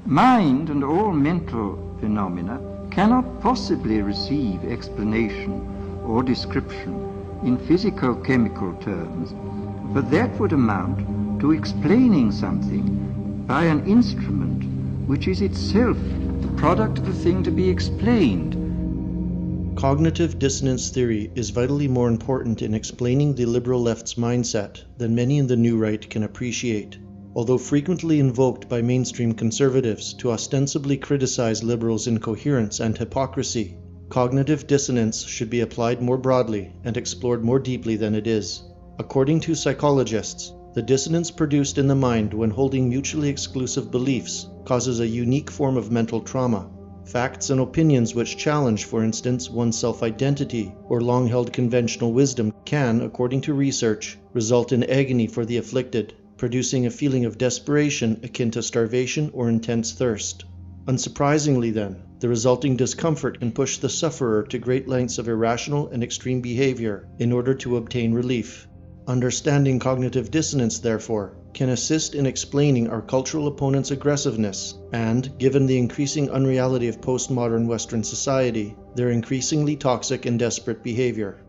Mind and all mental phenomena cannot possibly receive explanation or description in physico-chemical terms, but that would amount to explaining something by an instrument which is itself the product of the thing to be explained. Cognitive dissonance theory is vitally more important in explaining the liberal left's mindset than many in the new right can appreciate. Although frequently invoked by mainstream conservatives to ostensibly criticize liberals' incoherence and hypocrisy, cognitive dissonance should be applied more broadly and explored more deeply than it is. According to psychologists, the dissonance produced in the mind when holding mutually exclusive beliefs causes a unique form of mental trauma. Facts and opinions which challenge, for instance, one's self-identity or long-held conventional wisdom can, according to research, result in agony for the afflicted, producing a feeling of desperation akin to starvation or intense thirst. Unsurprisingly then, the resulting discomfort can push the sufferer to great lengths of irrational and extreme behavior in order to obtain relief. Understanding cognitive dissonance, therefore, can assist in explaining our cultural opponents' aggressiveness and, given the increasing unreality of postmodern Western society, their increasingly toxic and desperate behavior.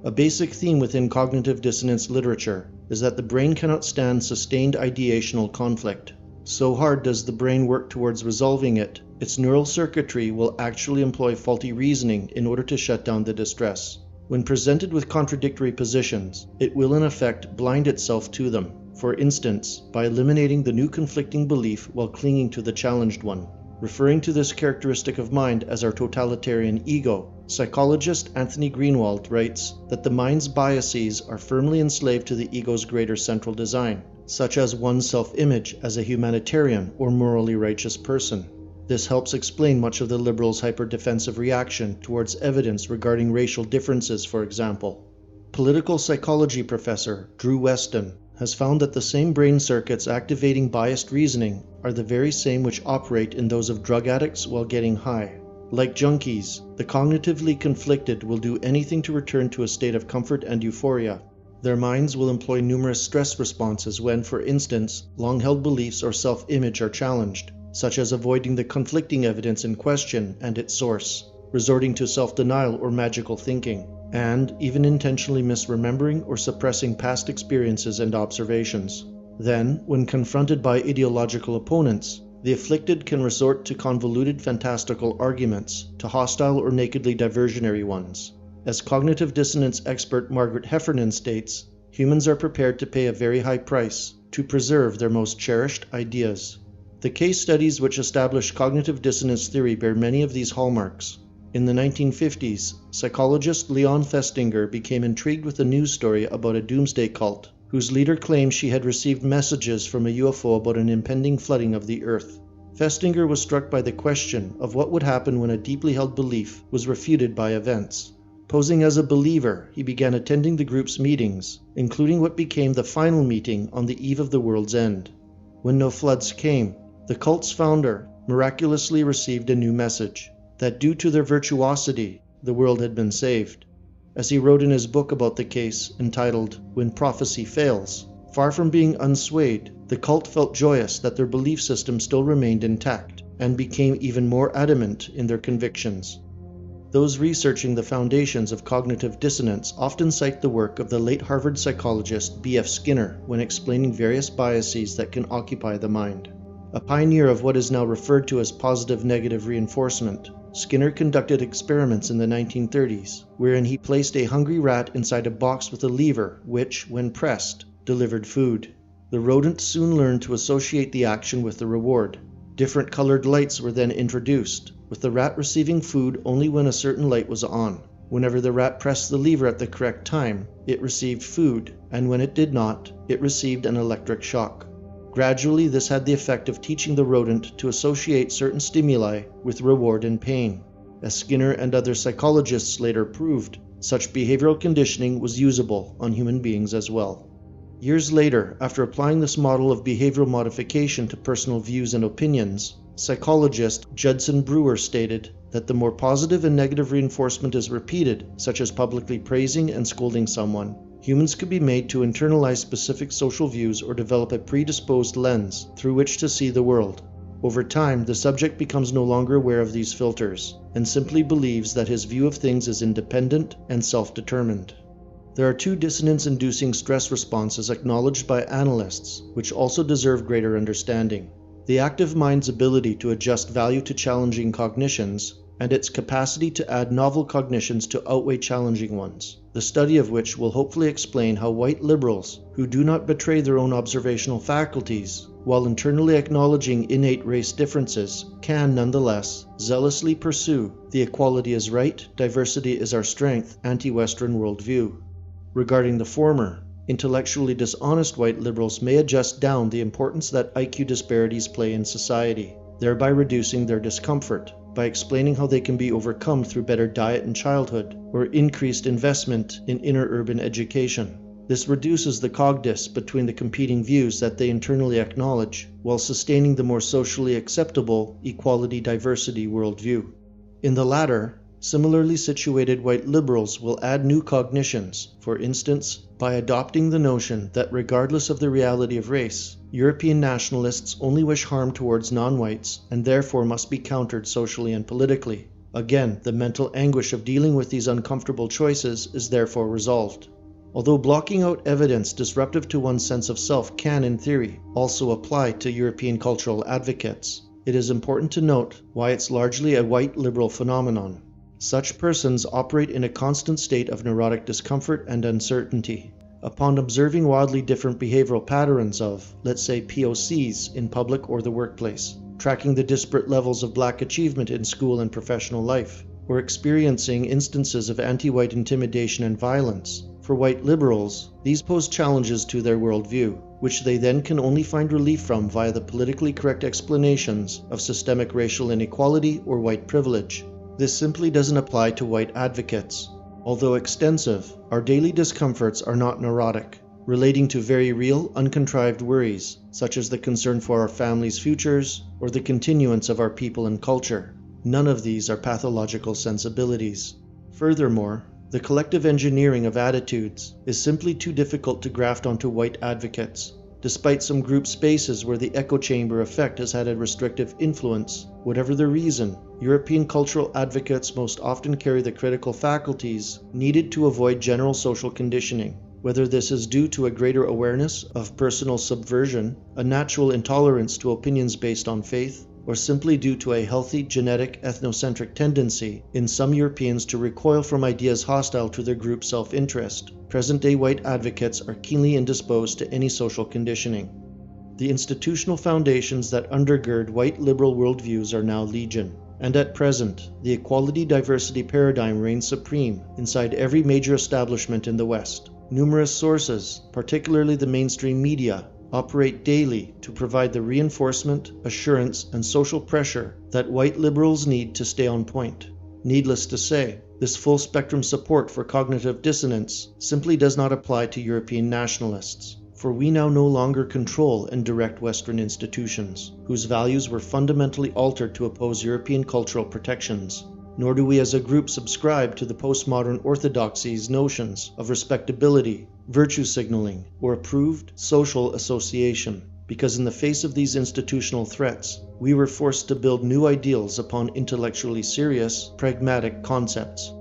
A basic theme within cognitive dissonance literature is that the brain cannot stand sustained ideational conflict. So hard does the brain work towards resolving it, its neural circuitry will actually employ faulty reasoning in order to shut down the distress. When presented with contradictory positions, it will in effect blind itself to them, for instance, by eliminating the new conflicting belief while clinging to the challenged one. Referring to this characteristic of mind as our totalitarian ego, psychologist Anthony Greenwald writes that the mind's biases are firmly enslaved to the ego's greater central design, such as one's self-image as a humanitarian or morally righteous person. This helps explain much of the liberals' hyper-defensive reaction towards evidence regarding racial differences, for example. Political psychology professor Drew Weston has found that the same brain circuits activating biased reasoning are the very same which operate in those of drug addicts while getting high. Like junkies, the cognitively conflicted will do anything to return to a state of comfort and euphoria. Their minds will employ numerous stress responses when, for instance, long-held beliefs or self-image are challenged, such as avoiding the conflicting evidence in question and its source, resorting to self-denial or magical thinking, and even intentionally misremembering or suppressing past experiences and observations. Then, when confronted by ideological opponents, the afflicted can resort to convoluted fantastical arguments, to hostile or nakedly diversionary ones. As cognitive dissonance expert Margaret Heffernan states, humans are prepared to pay a very high price to preserve their most cherished ideas. The case studies which establish cognitive dissonance theory bear many of these hallmarks. In the 1950s, psychologist Leon Festinger became intrigued with a news story about a doomsday cult, whose leader claimed she had received messages from a UFO about an impending flooding of the Earth. Festinger was struck by the question of what would happen when a deeply held belief was refuted by events. Posing as a believer, he began attending the group's meetings, including what became the final meeting on the eve of the world's end. When no floods came, the cult's founder miraculously received a new message, that due to their virtuosity, the world had been saved. As he wrote in his book about the case, entitled "When Prophecy Fails," far from being unswayed, the cult felt joyous that their belief system still remained intact, and became even more adamant in their convictions. Those researching the foundations of cognitive dissonance often cite the work of the late Harvard psychologist B.F. Skinner when explaining various biases that can occupy the mind. A pioneer of what is now referred to as positive-negative reinforcement, Skinner conducted experiments in the 1930s, wherein he placed a hungry rat inside a box with a lever which, when pressed, delivered food. The rodent soon learned to associate the action with the reward. Different colored lights were then introduced, with the rat receiving food only when a certain light was on. Whenever the rat pressed the lever at the correct time, it received food, and when it did not, it received an electric shock. Gradually, this had the effect of teaching the rodent to associate certain stimuli with reward and pain. As Skinner and other psychologists later proved, such behavioral conditioning was usable on human beings as well. Years later, after applying this model of behavioral modification to personal views and opinions, psychologist Judson Brewer stated that the more positive and negative reinforcement is repeated, such as publicly praising and scolding someone, humans could be made to internalize specific social views or develop a predisposed lens through which to see the world. Over time, the subject becomes no longer aware of these filters, and simply believes that his view of things is independent and self-determined. There are two dissonance-inducing stress responses acknowledged by analysts, which also deserve greater understanding. The active mind's ability to adjust value to challenging cognitions, and its capacity to add novel cognitions to outweigh challenging ones, the study of which will hopefully explain how white liberals, who do not betray their own observational faculties, while internally acknowledging innate race differences, can nonetheless zealously pursue the equality is right, diversity is our strength anti-Western worldview. Regarding the former, intellectually dishonest white liberals may adjust down the importance that IQ disparities play in society, thereby reducing their discomfort by explaining how they can be overcome through better diet in childhood or increased investment in inner urban education. This reduces the cogdis between the competing views that they internally acknowledge, while sustaining the more socially acceptable equality-diversity worldview. In the latter, similarly situated white liberals will add new cognitions, for instance, by adopting the notion that regardless of the reality of race, European nationalists only wish harm towards non-whites and therefore must be countered socially and politically. Again, the mental anguish of dealing with these uncomfortable choices is therefore resolved. Although blocking out evidence disruptive to one's sense of self can, in theory, also apply to European cultural advocates, it is important to note why it's largely a white liberal phenomenon. Such persons operate in a constant state of neurotic discomfort and uncertainty. Upon observing wildly different behavioral patterns of, let's say, POCs in public or the workplace, tracking the disparate levels of black achievement in school and professional life, or experiencing instances of anti-white intimidation and violence, for white liberals, these pose challenges to their worldview, which they then can only find relief from via the politically correct explanations of systemic racial inequality or white privilege. This simply doesn't apply to white advocates. Although extensive, our daily discomforts are not neurotic, relating to very real, uncontrived worries, such as the concern for our families' futures or the continuance of our people and culture. None of these are pathological sensibilities. Furthermore, the collective engineering of attitudes is simply too difficult to graft onto white advocates. Despite some group spaces where the echo chamber effect has had a restrictive influence, whatever the reason, European cultural advocates most often carry the critical faculties needed to avoid general social conditioning, whether this is due to a greater awareness of personal subversion, a natural intolerance to opinions based on faith, or simply due to a healthy genetic ethnocentric tendency in some Europeans to recoil from ideas hostile to their group self-interest. Present-day white advocates are keenly indisposed to any social conditioning. The institutional foundations that undergird white liberal worldviews are now legion, and at present, the equality-diversity paradigm reigns supreme inside every major establishment in the West. Numerous sources, particularly the mainstream media, operate daily to provide the reinforcement, assurance, and social pressure that white liberals need to stay on point. Needless to say, this full-spectrum support for cognitive dissonance simply does not apply to European nationalists, for we now no longer control and direct Western institutions, whose values were fundamentally altered to oppose European cultural protections. Nor do we as a group subscribe to the postmodern orthodoxies' notions of respectability, virtue signaling, or approved social association, because in the face of these institutional threats, we were forced to build new ideals upon intellectually serious, pragmatic concepts.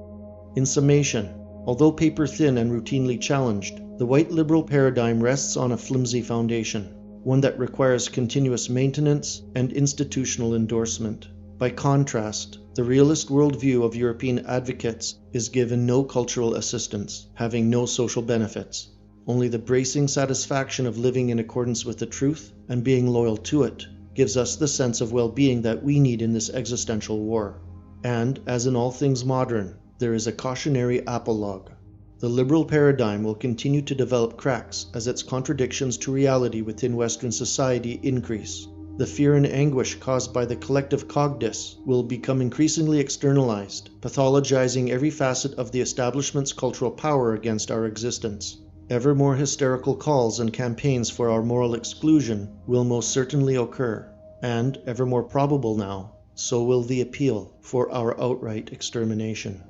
In summation, although paper-thin and routinely challenged, the white liberal paradigm rests on a flimsy foundation, one that requires continuous maintenance and institutional endorsement. By contrast, the realist worldview of European advocates is given no cultural assistance, having no social benefits, only the bracing satisfaction of living in accordance with the truth and being loyal to it gives us the sense of well-being that we need in this existential war. And, as in all things modern, there is a cautionary apologue. The liberal paradigm will continue to develop cracks as its contradictions to reality within Western society increase. The fear and anguish caused by the collective cogdis will become increasingly externalized, pathologizing every facet of the establishment's cultural power against our existence. Ever more hysterical calls and campaigns for our moral exclusion will most certainly occur, and, ever more probable now, so will the appeal for our outright extermination.